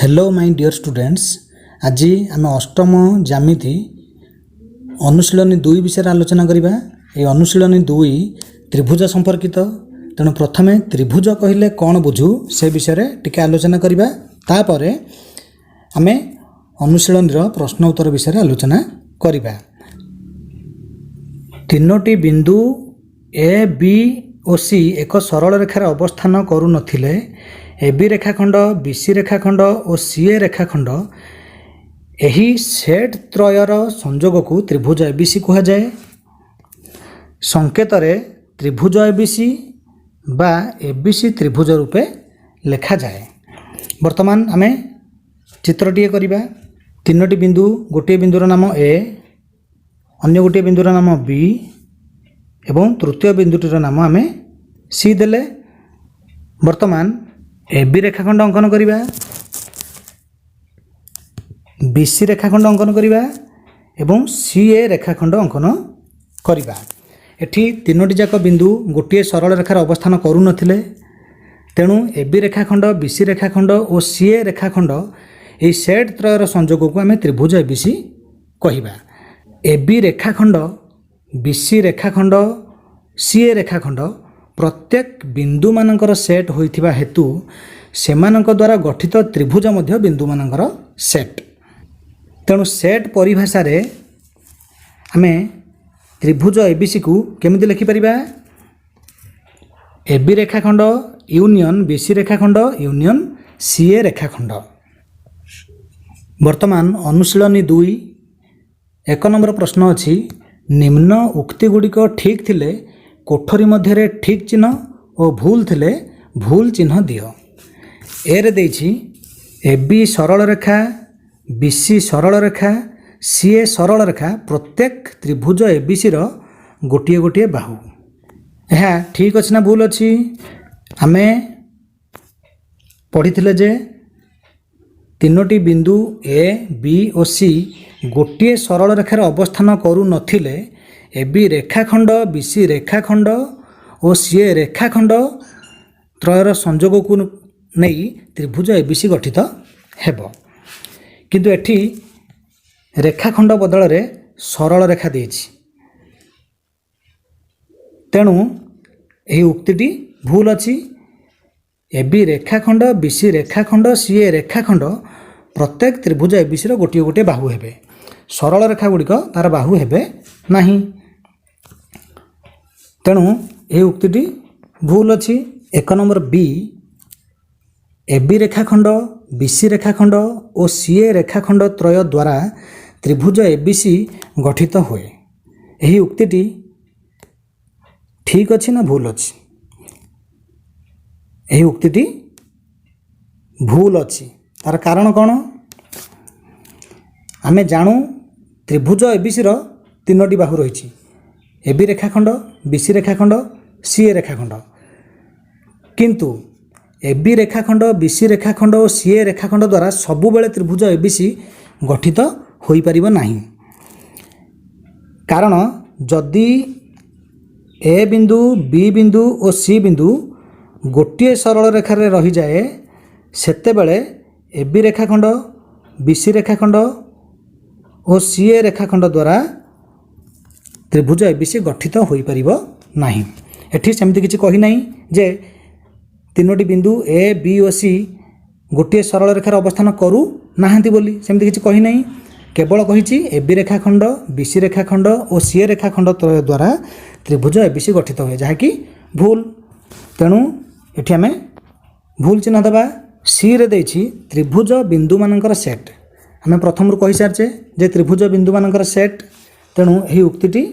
Hello my dear students. आज आम अष्टम ज्यामिति अनुशीलनी 2 विषय आलोचना करिबा। ए अनुशीलनी 2 त्रिभुज संपर्कित। तेणु प्रथमे त्रिभुज कहले कौन बुझू से विषय रे टिके आलोचना करिबा। तापरे आमे अनुशीलनी प्रश्न उत्तर विषय आलोचना करिबा। तीनोटी बिंदु ए बी और सी एक सरल रेखार अवस्थान करू नथिले ए बी रेखाखंड बी सी रेखाखंड और सी ए रेखाखंड एही सेट त्रयर संयोग को त्रिभुज एबीसी कहा जाए। संकेत रे त्रिभुज एबीसी बा एबीसी त्रिभुज रूपे लेखा जाए। वर्तमान आमे चित्रटीए करिबा। तीनोटी बिंदु, गोटे बिंदुर नाम ए, अन्य गोटे बिंदुर नाम बी एवं तृतीय बिंदुटीर नाम आमे सी देले। वर्तमान ए बी रेखाखंड अंकन करिबा, बी सी रेखाखंड अंकन करिबा एवं सी ए रेखाखंड अंकन करिबा। एठी तीनोटी जाक बिंदु गोटे सरल रेखार अवस्थान करू नथिले, तेणु ए बी रेखाखंड बी सी रेखाखंड और सी ए रेखाखंड ए सेट त्रयर संयोग को आमे त्रिभुज एबीसी कहिबा। ए बी रेखाखंड बी सी रेखाखंड सी ए रेखाखंड प्रत्येक बिंदु मानकर सेट होइथिबा हेतु सेमानक द्वारा गठित त्रिभुज मध्य बिंदु मानकर सेट। तेणु सेट परिभाषा रे आमे त्रिभुज एबीसी को केमिति लिखि परिबा? ए बी रेखाखंड यूनियन बी सी रेखाखंड यूनियन सी ए रेखाखंड। वर्तमान अनुशीलनी 2 1 नंबर प्रश्न अछि, निम्न उक्ति गुड़िक ठीक थिले कोठरी मध्य ठीक चिन्ह और भूल थिले भूल चिन्ह दियो। ए रे देछि ए बी सरल रेखा, बी सी सरल रेखा, सी ए सरल रेखा प्रत्येक त्रिभुज एबीसी रो गोटे गोटे बाहु। यह ठीक अछि ना भूल अछि? आमे पढ़िथिले जे तीनोटी बिंदु ए बी और सी गोटे सरल रेखार अवस्थान करू नथिले ए बी रेखाखंड बी सी रेखाखंड और सी ए रेखाखंड त्रयर संयोग को नहीं त्रिभुज एबीसी गठित हेबो। किंतु एठी रेखाखंड बदल रे सरल रेखा देछि, तेणु एही उक्तिटी भूल अछि। ए बी रेखाखंड बी सी रेखाखंड सी ए रेखाखंड प्रत्येक त्रिभुज एबीसी रो गोटे गोटे बाहु हेबे, सरल रेखा गुड़िक तार बाहु हेबे नाही। तेणु यह उक्तिटी भूल अछि। 1 नंबर बी, ए बी रेखाखंड बी सी रेखाखंड और सी ए रेखाखंड त्रय द्वारा त्रिभुज एबीसी गठित हुए। यही उक्तिटी ठीक अछि ना भूल अछि? यही उक्तिटी भूल अछि। तार कारण कौन? आमे जानू त्रिभुज एबीसी रो तीनोटी बाहु रही, ए बी रेखाखंड बी सी रेखाखंड सी ए रेखाखंड, किंतु ए बी रेखाखंड बी सी रेखाखंड और सी ए रेखाखंड द्वारा सबु बेले त्रिभुज एबीसी गठित होई परिबो नाही। कारण जदि ए बिंदु बी बिंदु और सी बिंदु गोटे सरल रेखा रे रही जाए सेते बेले ए बी रेखाखंड बी सी रेखाखंड और सी ए रेखाखंड द्वारा त्रिभुज एबीसी गठित होई परिबो नाही। एठी सेमति किछि कहि नाही जे तीनोटी बिंदु ए बी और सी गोटे सरल रेखार अवस्थान करू नाहांती बोली, सेमति किछि कहि नाही। केवल कहिछि ए बी रेखाखंड बी सी रेखाखंड और सी ए रेखाखंड द्वारा त्रिभुज एबीसी गठित हुए, जहा कि भूल। तेणु एठी आमे भूल चिन्ह देबा। सी रे देछि त्रिभुज बिंदु मानकर सेट। आमे प्रथम रु कहि सारछे जे त्रिभुज बिंदु मानकर सेट। तेणु एही उक्तिटी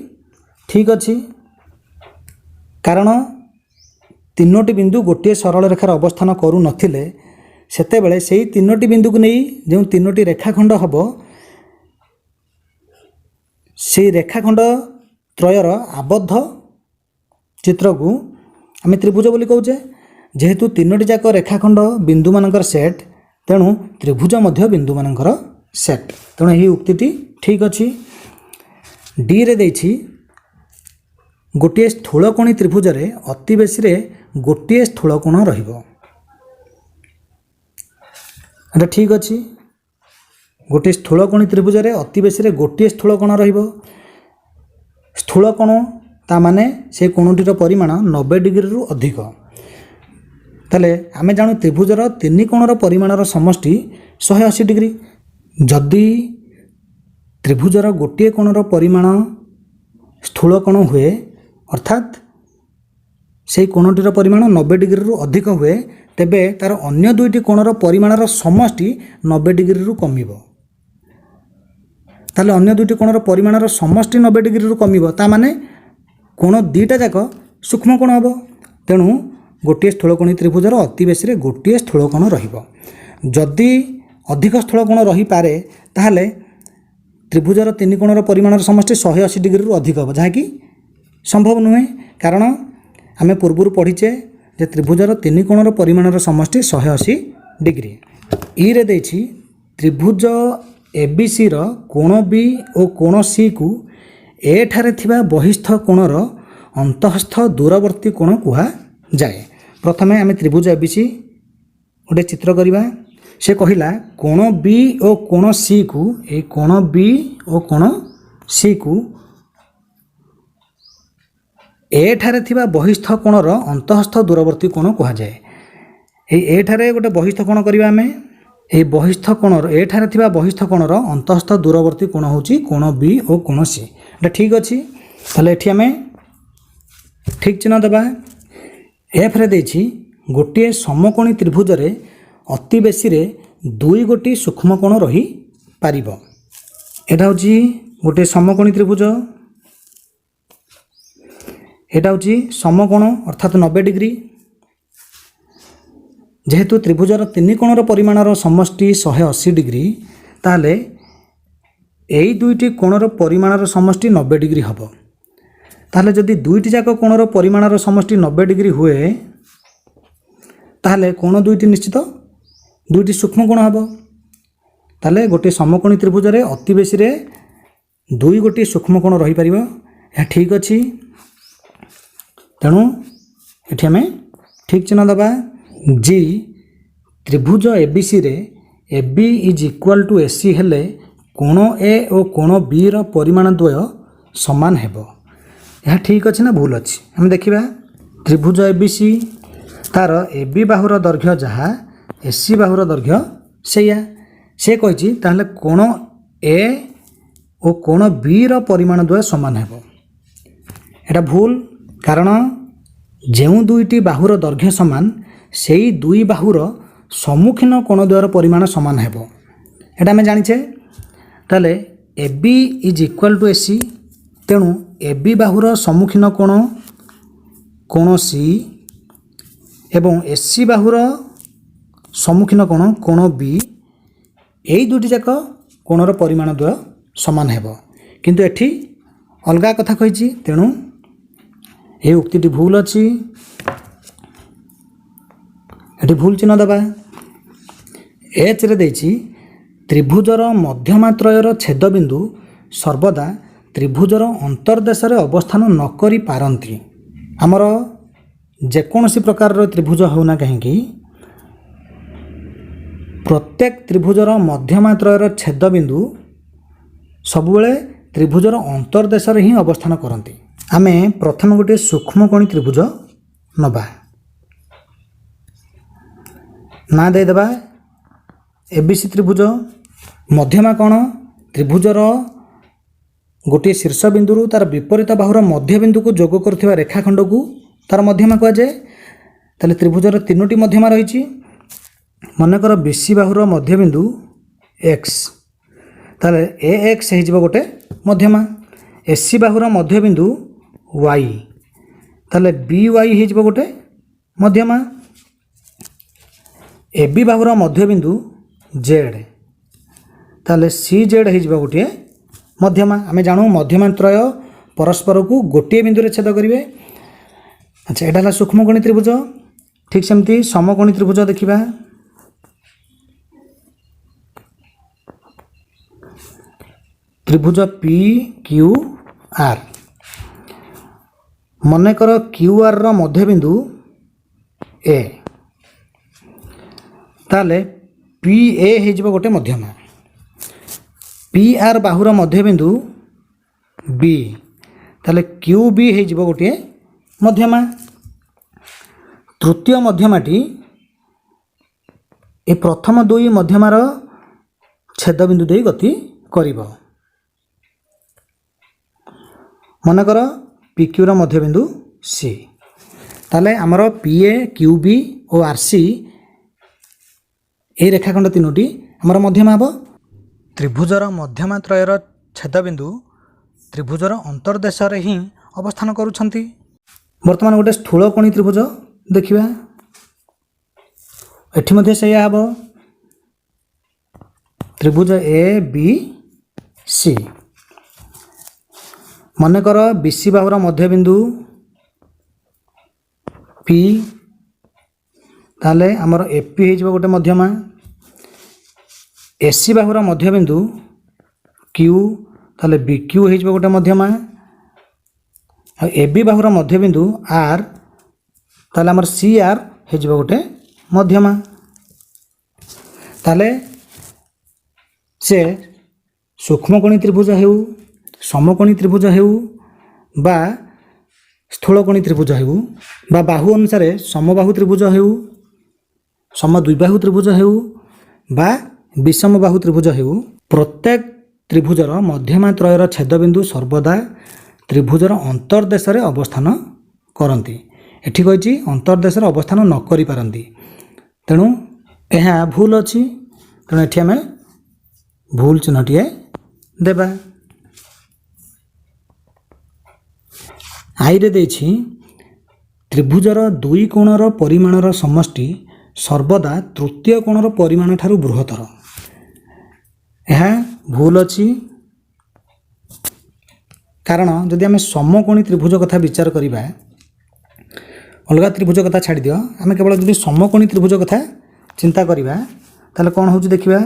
ठीक अछि। कारण तीनोटी बिंदु गोटे सरल रेखार अवस्थान करू नथिले सेते बेले सेही तीनोटी बिंदु को नहीं जो तीनोटी रेखाखंड हबो से रेखाखंड त्रयर आबद्ध चित्र को आमे त्रिभुज बोली कहूचे। जेहेतु तीनोटी जाक रेखाखंड बिंदु मानकर सेट, तेणु त्रिभुज मध्य बिंदु मानकर सेट। तेणु यही उक्तिटी ठीक अछि। डी रे देछि गोटे स्थूलकोणी त्रिभुज रे अति बेसी रे गोटे स्थूलकोण रहिबो। ଏଇଟା ଠିକ୍ ଅଛି। ଗୋଟିଏ ସ୍ଥୂଳକୋଣୀ ତ୍ରିଭୁଜରେ ଅତି ବେଶୀରେ ଗୋଟିଏ ସ୍ଥୂଳକୋଣ ରହିବ। ସ୍ଥୂଳକୋଣ ତା ମାନେ ସେ କୋଣଟିର ପରିମାଣ 90 ଡିଗ୍ରୀରୁ ଅଧିକ। ତାହେଲେ ଆମେ ଜାଣୁ ତ୍ରିଭୁଜର ତିନି କୋଣର ପରିମାଣର ସମଷ୍ଟି 180 ଡିଗ୍ରୀ। ଯଦି ତ୍ରିଭୁଜର ଗୋଟିଏ କୋଣର ପରିମାଣ ସ୍ଥୂଳକୋଣ ହୁଏ ଅର୍ଥାତ୍ ସେହି କୋଣଟିର ପରିମାଣ 90 ଡିଗ୍ରୀରୁ ଅଧିକ ହୁଏ, ତେବେ ତାର ଅନ୍ୟ ଦୁଇଟି କୋଣର ପରିମାଣର ସମଷ୍ଟି 90 ଡିଗ୍ରୀରୁ କମିବ। ତାହେଲେ ଅନ୍ୟ ଦୁଇଟି କୋଣର ପରିମାଣର ସମଷ୍ଟି 90 ଡିଗ୍ରୀରୁ କମିବ, ତା ମାନେ କୋଣ ଦୁଇଟା ଯାକ ସୂକ୍ଷ୍ମ କୋଣ ହେବ। ତେଣୁ ଗୋଟିଏ ସ୍ଥୂଳକୋଣୀ ତ୍ରିଭୁଜର ଅତି ବେଶୀରେ ଗୋଟିଏ ସ୍ଥୂଳକୋଣ ରହିବ। ଯଦି ଅଧିକ ସ୍ଥୂଳକୋଣ ରହିପାରେ ତାହେଲେ ତ୍ରିଭୁଜର ତିନି କୋଣର ପରିମାଣର ସମଷ୍ଟି 180 ଡିଗ୍ରୀରୁ ଅଧିକ ହେବ, ଯାହାକି ସମ୍ଭବ ନୁହେଁ। କାରଣ ଆମେ ପୂର୍ବରୁ ପଢ଼ିଛେ ଯେ ତ୍ରିଭୁଜର ତିନି କୋଣର ପରିମାଣର ସମଷ୍ଟି 180 ଡିଗ୍ରୀ। ଇରେ ଦେଇଛି ତ୍ରିଭୁଜ ଏବିସିର କୋଣ ବି ଓ କୋଣ ସିକୁ ଏଠାରେ ଥିବା ବହିସ୍ଥ କୋଣର ଅନ୍ତଃସ୍ଥ ଦୂରବର୍ତ୍ତୀ କୋଣ କୁହାଯାଏ। ପ୍ରଥମେ ଆମେ ତ୍ରିଭୁଜ ଏବିସି ଗୋଟେ ଚିତ୍ର କରିବା। ସେ କହିଲା କୋଣ ବି ଓ କୋଣ ସିକୁ, ଏଇ କୋଣ ବି ଓ କୋଣ ସିକୁ ଏଠାରେ ଥିବା ବହିସ୍ଥ କୋଣର ଅନ୍ତଃସ୍ଥ ଦୂରବର୍ତ୍ତୀ କୋଣ କୁହାଯାଏ। ଏଇ ଏଠାରେ ଗୋଟେ ବହିସ୍ଥ କୋଣ କରିବା ଆମେ। ଏହି ବହିସ୍ଥ କୋଣର ଏଠାରେ ଥିବା ବହିସ୍ଥ କୋଣର ଅନ୍ତଃସ୍ଥ ଦୂରବର୍ତ୍ତୀ କୋଣ ହେଉଛି କୋଣ ବି ଓ କୋଣ ସି। ଏଇଟା ଠିକ୍ ଅଛି। ତାହେଲେ ଏଠି ଆମେ ଠିକ୍ ଚିହ୍ନ ଦେବା। ଏଫରେ ଦେଇଛି ଗୋଟିଏ ସମକୋଣୀ ତ୍ରିଭୁଜରେ ଅତି ବେଶୀରେ ଦୁଇ ଗୋଟି ସୂକ୍ଷ୍ମ କୋଣ ରହିପାରିବ। ଏଇଟା ହେଉଛି ଗୋଟିଏ ସମକୋଣୀ ତ୍ରିଭୁଜ। ଏଇଟା ହେଉଛି ସମକୋଣ ଅର୍ଥାତ୍ 90 ଡିଗ୍ରୀ। ଯେହେତୁ ତ୍ରିଭୁଜର ତିନି କୋଣର ପରିମାଣର ସମଷ୍ଟି 180 ଡିଗ୍ରୀ, ତାହେଲେ ଏଇ ଦୁଇଟି କୋଣର ପରିମାଣର ସମଷ୍ଟି 90 ଡିଗ୍ରୀ ହେବ। ତାହେଲେ ଯଦି ଦୁଇଟି ଯାକ କୋଣର ପରିମାଣର ସମଷ୍ଟି 90 ଡିଗ୍ରୀ ହୁଏ, ତାହେଲେ କୋଣ ଦୁଇଟି ନିଶ୍ଚିତ ଦୁଇଟି ସୂକ୍ଷ୍ମ କୋଣ ହେବ। ତାହେଲେ ଗୋଟିଏ ସମକୋଣୀ ତ୍ରିଭୁଜରେ ଅତି ବେଶୀରେ ଦୁଇ ଗୋଟି ସୂକ୍ଷ୍ମ କୋଣ ରହିପାରିବ। ଏହା ଠିକ୍ ଅଛି। ତେଣୁ ଏଠି ଆମେ ଠିକ୍ ଚିହ୍ନ ଦେବା। ଜି ତ୍ରିଭୁଜ ଏବିସିରେ A B is equal to AC ହେଲେ କୋଣ ଏ ଓ କୋଣ ବିର ପରିମାଣ ଦ୍ୱୟ ସମାନ ହେବ। ଏହା ଠିକ୍ ଅଛି ନା ଭୁଲ ଅଛି ଆମେ ଦେଖିବା। ତ୍ରିଭୁଜ ଏବିସି ତାର ଏ ବି ବାହୁର ଦୈର୍ଘ୍ୟ ଯାହା ଏସି ବାହୁର ଦୈର୍ଘ୍ୟ ସେଇଆ। ସେ କହିଛି ତାହେଲେ କୋଣ ଏ ଓ କୋଣ ବିର ପରିମାଣ ଦ୍ୱୟ ସମାନ ହେବ। ଏଇଟା ଭୁଲ, କାରଣ ଯେଉଁ ଦୁଇଟି ବାହୁର ଦୈର୍ଘ୍ୟ ସମାନ ସେଇ ଦୁଇ ବାହୁର ସମ୍ମୁଖୀନ କୋଣ ଦ୍ୱୟର ପରିମାଣ ସମାନ ହେବ। ଏଇଟା ଆମେ ଜାଣିଛେ। ତାହେଲେ A B is equal to AC. ତେଣୁ ଏ ବି ବାହୁର ସମ୍ମୁଖୀନ କୋଣ କୋଣ ସି ଏବଂ ଏସି ବାହୁର ସମ୍ମୁଖୀନ କୋଣ କୋଣ ବି, ଏଇ ଦୁଇଟି ଯାକ କୋଣର ପରିମାଣ ଦ୍ୱୟ ସମାନ ହେବ। କିନ୍ତୁ ଏଠି ଅଲଗା କଥା କହିଛି, ତେଣୁ ଏହି ଉକ୍ତିଟି ଭୁଲ ଅଛି। ଏଠି ଭୁଲ ଚିହ୍ନ ଦେବା। ଏଚରେ ଦେଇଛି ତ୍ରିଭୁଜର ମଧ୍ୟମାତ୍ରୟର ଛେଦବିନ୍ଦୁ ସର୍ବଦା ତ୍ରିଭୁଜର ଅନ୍ତର୍ଦେଶରେ ଅବସ୍ଥାନ ନ କରିପାରନ୍ତି। ଆମର ଯେକୌଣସି ପ୍ରକାରର ତ୍ରିଭୁଜ ହେଉନା କାହିଁକି, ପ୍ରତ୍ୟେକ ତ୍ରିଭୁଜର ମଧ୍ୟମାତ୍ରୟର ଛେଦବିନ୍ଦୁ ସବୁବେଳେ ତ୍ରିଭୁଜର ଅନ୍ତର୍ଦେଶରେ ହିଁ ଅବସ୍ଥାନ କରନ୍ତି। ଆମେ ପ୍ରଥମେ ଗୋଟିଏ ସୂକ୍ଷ୍ମକୋଣୀ ତ୍ରିଭୁଜ ନେବା। ନାଁ ଦେଇଦେବା ଏବିସି ତ୍ରିଭୁଜ। ମଧ୍ୟମା କୋଣ ତ୍ରିଭୁଜର ଗୋଟିଏ ଶୀର୍ଷ ବିନ୍ଦୁରୁ ତାର ବିପରୀତ ବାହୁର ମଧ୍ୟବିନ୍ଦୁକୁ ଯୋଗ କରୁଥିବା ରେଖାଖଣ୍ଡକୁ ତାର ମଧ୍ୟମା କୁହାଯାଏ। ତାହେଲେ ତ୍ରିଭୁଜର ତିନୋଟି ମଧ୍ୟମା ରହିଛି। ମନେକର ବିସି ବାହୁର ମଧ୍ୟବିନ୍ଦୁ ଏକ୍ସ, ତାହେଲେ ଏ ଏକ୍ସ ହେଇଯିବ ଗୋଟେ ମଧ୍ୟମା। ଏସି ବାହୁର ମଧ୍ୟବିନ୍ଦୁ ୱାଇ, ତାହେଲେ ବି ୱାଇ ହେଇଯିବ ଗୋଟେ ମଧ୍ୟମା। ଏ ବି ବାହୁର ମଧ୍ୟବିନ୍ଦୁ ଜେଡ଼, ତାହେଲେ ସି ଜେଡ଼ ହେଇଯିବ ଗୋଟିଏ ମଧ୍ୟମା। ଆମେ ଜାଣୁ ମଧ୍ୟମାତ୍ରୟ ପରସ୍ପରକୁ ଗୋଟିଏ ବିନ୍ଦୁରେ ଛେଦ କରିବେ। ଆଚ୍ଛା, ଏଇଟା ହେଲା ସୂକ୍ଷ୍ମକୋଣୀ ତ୍ରିଭୁଜ। ଠିକ୍ ସେମିତି ସମକୋଣୀ ତ୍ରିଭୁଜ ଦେଖିବା। ତ୍ରିଭୁଜ ପି କ୍ୟୁ ଆର୍। ମନେକର କ୍ୟୁ ଆର୍ର ମଧ୍ୟବିନ୍ଦୁ ଏ, ତାହେଲେ पी ए हो गोटे मध्यमा, पी आर बाहुर मध्यबिंदु बी, ताले क्यू बी हो गोटे मध्यमा। तृतीय मध्यमाटी ए प्रथम दुई मध्यमार छेदबिंदु दे गति करिब। मनकर पी क्यू रो मध्यबिंदु सी, ताले आमर पी ए क्यू बी और आर सी ए रेखाखंड तीनोटी आमर मध्यमा हम। त्रिभुजर मध्यमा त्रयर छेदबिंदु त्रिभुजर अंतर्देश ही अवस्थान करुछंती। वर्तमान गोटे स्थूलकोणी त्रिभुज देखिबा, एठी मध्ये सेया हबो त्रिभुज ए बी सी। मनकर बीसी बाहुर मध्यबिंदु पी, ताले आमर एपी हो गोटे मध्यमा, एसी बाहुर मध्यबिंदु क्यू, ताले बी क्यू हो गोटे मध्यमा, एबी बाहुर मध्यबिंदु आर, ताले आमर सी आर हो गोटे मध्यमा। ताले से सूक्ष्मकोणी त्रिभुज हेउ, समकोणी त्रिभुज हेउ बा स्थूलकोणी त्रिभुज हेउ बा बाहु अनुसार समबाहु त्रिभुज हेउ, समद्विबाहु त्रिभुज हेउ बा विषम बाहु त्रिभुज हेउ, प्रत्येक त्रिभुजर मध्यमा त्रयर छेदबिंदु सर्वदा त्रिभुजर अंतर्देश रे अवस्थान करती। एठी कहिछि अंतर्देश रे अवस्थान न करि पारंती, तेणु यह भूल अछि। तेणु एठी आमे भूल चिन्हटिए देबा। आई रे देछि त्रिभुजर दुई कोणर परिमाणर समष्टि सर्वदा तृतीय कोणर परिमाण ठारू बृहत्तर। यह भूल अछि, कारण जदि आम समकोणी त्रिभुज कथा विचार करिबा, अलगा त्रिभुज कथा छाड़ी दियो, आम केवल जदि समकोणी त्रिभुज कथा चिंता करिबा ताले कोन होउछि देखिबा।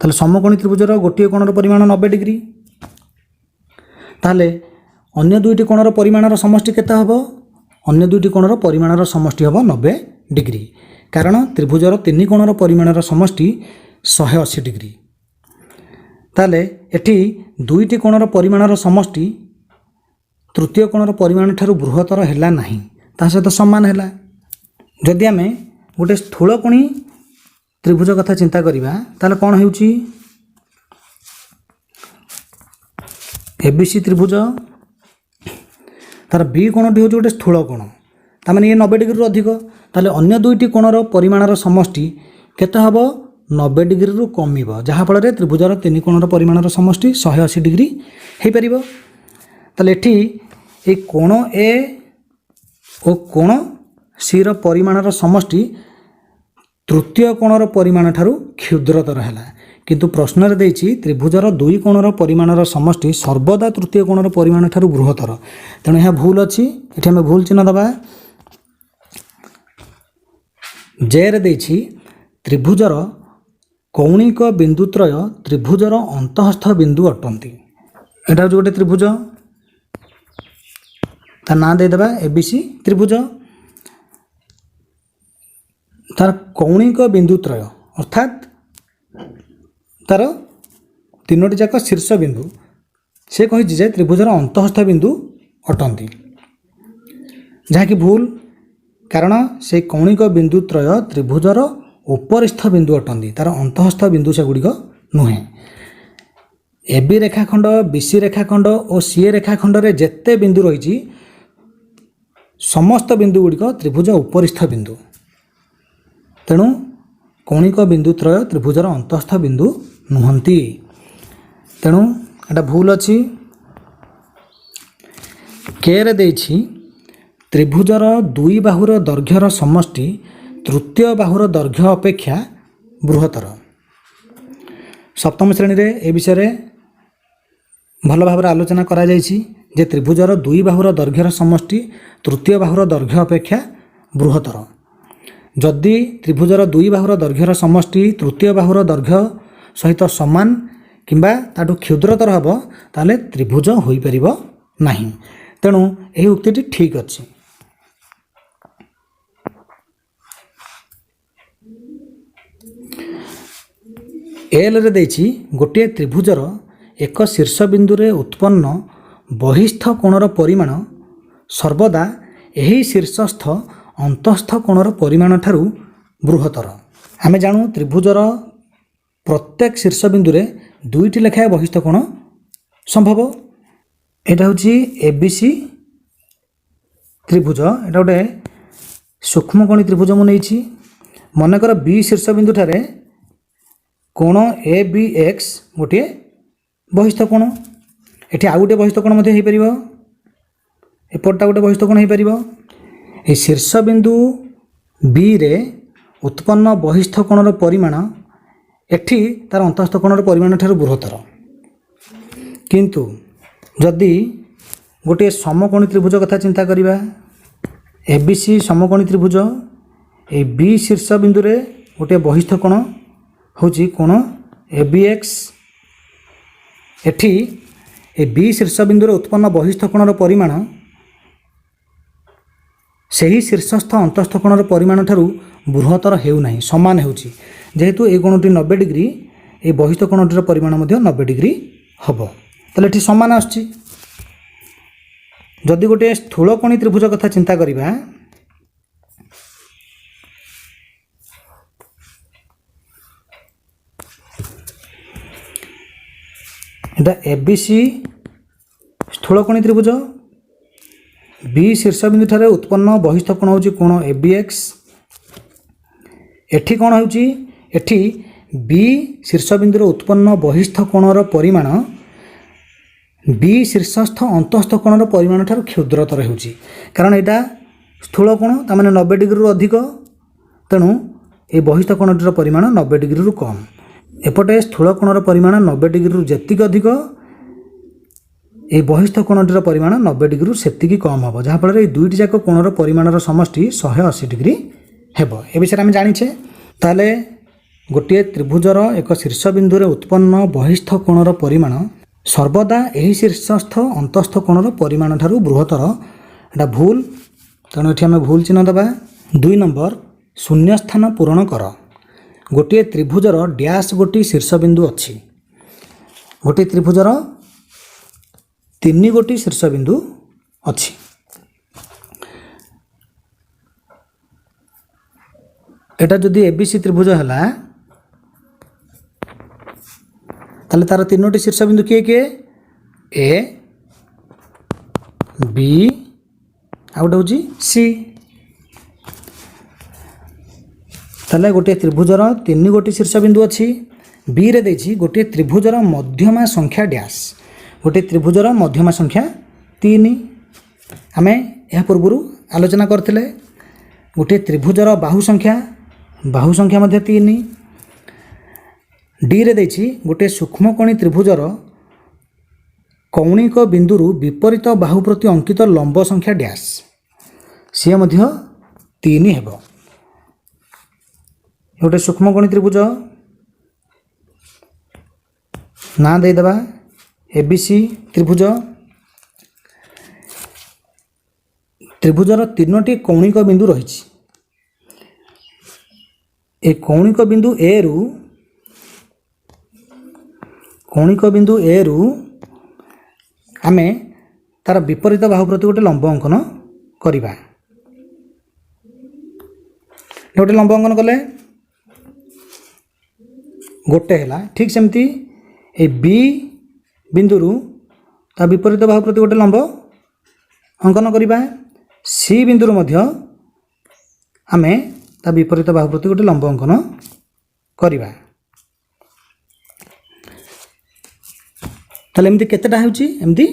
ताले समकोणी त्रिभुजर गोटे कोणर परिमाण 90 डिग्री, ताले अन्य दुईटी कोणर परिमाणर समष्टि केते हबो? अन्य दुईटी कोणर परिमाणर समष्टि हबो 90 डिग्री, कारण त्रिभुजर तीन कोणर परिमाणर समष्टि 180 डिग्री। ताले एठी दुईटी कोणर परिमाणर समष्टि तृतीय कोणर परिमाण ठारू बृहत्तर हैला नाही, ता सहित समान हैला। जदि आमे गोटे स्थूलकोणी त्रिभुज कथा चिंता करिबा ताले कोन हेउची? एबीसी त्रिभुज, तार बी कोणटी होउची गोटे स्थूल कोण, तामाने ये 90 डिग्री रु अधिक, ताले अन्य दुईटी कोणर परिमाणर समष्टि केते हबो? 90 डिग्री रु कमिबो, जहा फल रे त्रिभुजर तीन कोणर परिमाणर समष्टि 180 डिग्री हे परिबो। ताले एठी ए कोण ए और कोण सी रो परिमाणर समष्टि तृतीय कोणर परिमाण ठारू क्षुद्रतर हैला, किंतु प्रश्न रे देछि त्रिभुजर दुई कोणर परिमाणर समष्टि सर्वदा तृतीय कोणर परिमाण ठारू बृहत्तर। तेणु यह भूल अछि, एठी हम भूल चिन्ह दबा। जे रे देछि त्रिभुजर कौणिक बिंदुत्रय त्रिभुजर अंतःस्थ बिंदु अटंती। एटा जो गोटे त्रिभुज, तार नाम दे देबा एबीसी त्रिभुज। तार कौणिक बिंदुत्रय अर्थात तार तीनोटी जाक शीर्ष बिंदु से कहि जे त्रिभुजर अंतःस्थ बिंदु अटंती, जहाँकि भूल, कारण से कौणिक बिंदुत्रय त्रिभुजर उपरिस्थ बिंदु अटंती, तार अंतःस्थ बिंदु से गुड़िक नुहे। एबी रेखाखंड, बीसी रेखाखंड और सी रेखाखंड रे जेते बिंदु रही समस्त बिंदु गुड़िक त्रिभुज उपरिस्थ बिंदु, तेणु कौणिक बिंदुत्रय त्रिभुजर अंतःस्थ बिंदु नुहंती। तेणु एटा भूल अछि। के रे देछि त्रिभुजर दुई बाहुर दैर्घ्यर समष्टि तृतीय बाहुर दैर्घ्य अपेक्षा बृहत्तर। सप्तम श्रेणी रे ए विषय रे भल भाव आलोचना करा जायछि जे त्रिभुजर दुई बाहुर दैर्घ्यर समष्टि तृतीय बाहुर दैर्घ्य अपेक्षा बृहत्तर। जदि त्रिभुजर दुई बाहुर दैर्घ्यर समष्टि तृतीय बाहुर दैर्घ्य सहित समान किंबा ताठू क्षुद्रतर हब ताले त्रिभुज होई परिबो नाही। तेणु एही उक्तिटी ठीक अछि। एल रे देछि गोटे त्रिभुजर एक शीर्ष बिंदु रे उत्पन्न बहिस्थ कोणर परिमाण सर्वदा यही शीर्षस्थ अंतस्थ कोणर परिमाण ठारू बृहत्तर। आमे जानू त्रिभुजर प्रत्येक शीर्ष बिंदु रे दुईटी लेखाएं बहिस्थ कोण संभव। एटा होची एबीसी त्रिभुज, एटा गोटे सूक्ष्मकोणी त्रिभुज मु नेइछि। मनकर बी शीर्ष बिंदु ठारे कोण ए बी एक्स गोटे बहिस्थ कोण, एठी आउ गोटे बहिस्थ कोण मध्ये हेइ परिबो, एपटटा गोटे बहिस्थ कोण हेइ परिबो। ए शीर्ष बिंदु बी रे उत्पन्न बहिस्थ कोणर परिमाण एठी तार अंतस्थ कोणर परिमाण ठारू बृहत्तर। किंतु जदि गोटे समकोणी त्रिभुज कथा चिंता करिबा, एबीसी समकोणी त्रिभुज, ए बी शीर्ष बिंदु रे गोटे बहिस्थ कोण होची कोण एबीएक्स। एठी ए बी शीर्ष बिंदु रे उत्पन्न बहिस्थ कोणर परिमाण सही शीर्षस्थ अंतस्थ कोणर परिमाण ठारू बृहत्तर हेउ नाही, समान हेउची। जेहेतु ए कोणटी 90 डिग्री, ए बहिस्थ कोणटीर परिमाण मध्ये 90 डिग्री हबो, ताले एठी समान आछी। जदि गोटे स्थूलकोणी त्रिभुज कथा चिंता करिबा, एटा एबीसी स्थूलकोणी त्रिभुज, बी शीर्ष बिंदु ठारे उत्पन्न बहिस्थ कोण होची कोण एबीएक्स। एठी कोण होची, एठी बी शीर्ष बिंदु रे उत्पन्न बहिस्थ कोणर परिमाण बी शीर्षस्थ अंतस्थ कोणर परिमाण ठारू क्षुद्रतर होची, कारण एटा स्थूल कोण ता माने 90 डिग्री रु अधिक, तेणु ए बहिस्थ कोणटीर परिमाण 90 डिग्री रु कम। एपटे स्थूल कोणर परिमाण 90 डिग्री रु जेतिक अधिक, ए बहिस्थ कोणटीर परिमाण 90 डिग्री रु सेतिकी कम हबो, जहा फल रे दुईटी जाक कोणर परिमाणर समष्टि 180 डिग्री हेबो। ए विषय आमे जानिछे। ताले गोटे त्रिभुजर एक शीर्ष बिंदु रे उत्पन्न बहिस्थ कोणर परिमाण सर्वदा यही शीर्षस्थ अंतस्थ कोणर परिमाण ठारू बृहत्तर। एटा भूल, तेणु एठी आमे भूल चिन्ह देबा। 2 नंबर शून्य स्थान पूरण कर। गोटे त्रिभुजर डैश गोटी शीर्ष बिंदु अछि। गोटे त्रिभुजर 3 गोटी शीर्ष बिंदु अछि। एटा जदि एबीसी त्रिभुज हला, ताले तार 3टी शीर्ष बिंदु किए किए ए बी आउट होची सी। ताले गोटे त्रिभुजर 3 गोटी शीर्ष बिंदु अछि। बी रे देछि गोटे त्रिभुजर मध्यमा संख्या डैश। गोटे त्रिभुजर मध्यमा संख्या 3। आमे यह पूर्वरु आलोचना करथिले। गोटे त्रिभुजर बाहु संख्या मध्ये 3। डी रे देछि गोटे सूक्ष्मकोणी त्रिभुजर कौणिक बिंदुरु विपरीत बाहु प्रति अंकित लंब संख्या डैश, सी मध्ये 3 हेबो। गोटे सूक्ष्मकोणी त्रिभुज ना दे देबा एबीसी त्रिभुज। त्रिभुजर 3टी कौणिक बिंदु रहिछि। ए कौणिक बिंदु ए रु आमे तार विपरीत बाहु प्रति गोटे लंब अंकन करिबा। गोटे लंब अंकन कले गोटे हैला। ठीक सेमती ए बी बिंदु रु ता विपरीत बाहु प्रति गोटे लंब अंकन करिबा। सी बिंदु रु मध्य आमे ता विपरीत बाहु प्रति गोटे लंब अंकन करिबा। ताले एमती केतेटा होउची, एमती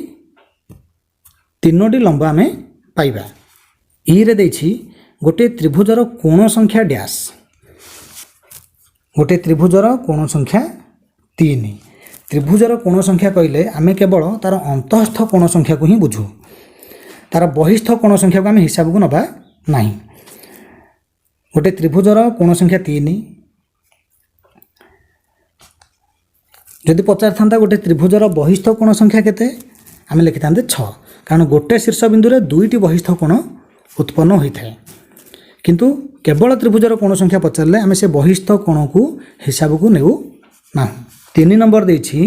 3टी लंब आमे पाइबा। ई रे देछि गोटे त्रिभुजर कोण संख्या डैश। गोटे त्रिभुजर कोण संख्या 3। त्रिभुजर कोण संख्या कहले आमे केवल तार अंतस्थ कोण संख्या को ही बुझू, तार बहिस्थ कोण संख्या को आमे हिसाब को नबा नाही। गोटे त्रिभुजर कोण संख्या 3। जदि पचार था गोटे त्रिभुजर बहिस्थ कोण संख्या केते, आमे लिखि थांते 6, कारण गोटे शीर्ष बिंदु रे 2टी बहिस्थ कोण उत्पन्न होई थाए। किंतु केवल त्रिभुजर कोण संख्या पचारे आम से बहिस्थ कोण को हिसाब को नेउ ना। 3 नंबर देछि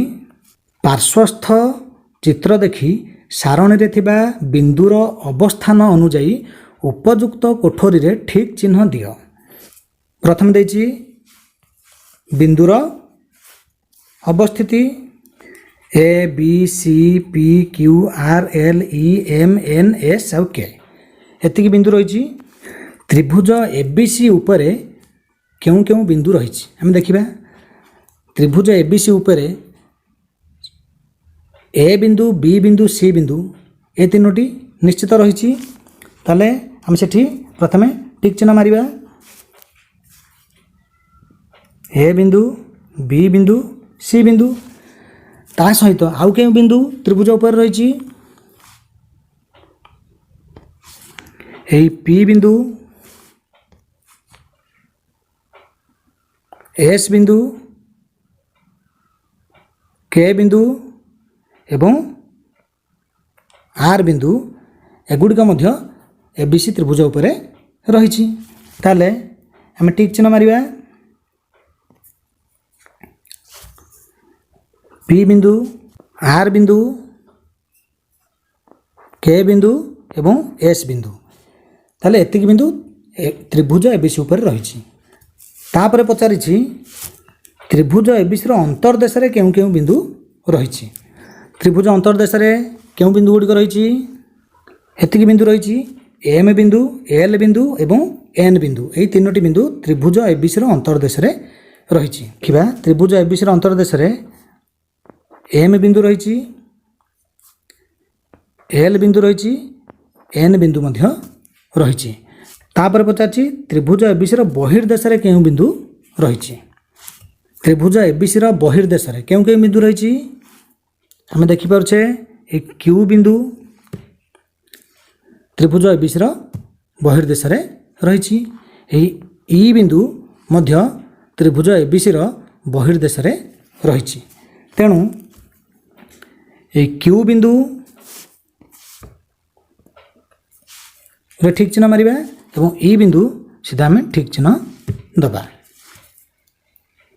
पार्श्वस्थ चित्र देखि सारणी रे थिबा बिंदुर अवस्थान अनुजाई उपयुक्त कोठरी रे ठीक चिन्ह दियो। प्रथम देछि बिंदुर अवस्थिति A B C P Q R L E M N S आउ के एतिक बिंदु रही। त्रिभुज एबीसी उपरे क्यों क्यों बिंदु रही आम देखा। त्रिभुज एबीसी उपरे ए बिंदु बी बिंदु सी बिंदु ए तीनोटी निश्चित रही। ताले आम सेठी प्रथमे टिक चिन्ह मारिबा। ए बिंदु बी बिंदु सी बिंदु ता सहित आउ के बिंदु त्रिभुज उपर रही। पी बिंदु एस बिंदु के बिंदु एवं आर बिंदु एगुड़िक मध्य एबीसी त्रिभुज उपर रही। ताले आम टिक चिन्ह मारिबा। पी बिंदु आर बिंदु के बिंदु एवं एस बिंदु ताले एतिक बिंदु त्रिभुज एबीसी उपर रही। तापर पचारि त्रिभुज एबीसी अंतर्देश रे केउं केउं बिंदु रही। त्रिभुज अंतर्देश रे केउं बिंदु गुड़िक रही। एतिक बिंदु रही एम बिंदु एल बिंदु एवं एन बिंदु यही तीनोटी बिंदु त्रिभुज एबीसी अंतर्देश रे रही। देखा त्रिभुज एबीसी अंतर्देश रे एम बिंदु रही एल बिंदु रही एन बिंदु मध्य रही। तापर पचारि त्रिभुज एबीसी बहिर्देश रे केउं बिंदु रही। त्रिभुज एबीसी बहिर्देश रे केउं केउं बिंदु रही आम देखि पारुछे। ए क्यू बिंदु त्रिभुज एबीसी बहिर्देश रे रही। ई बिंदु मध्य त्रिभुज एबीसी बहिर्देश रे रही। तेणु ए क्यू बिंदु रे ठीक चिन्ह मारिबा एवं ई बिंदु सीधा आम ठीक चिन्ह दबा।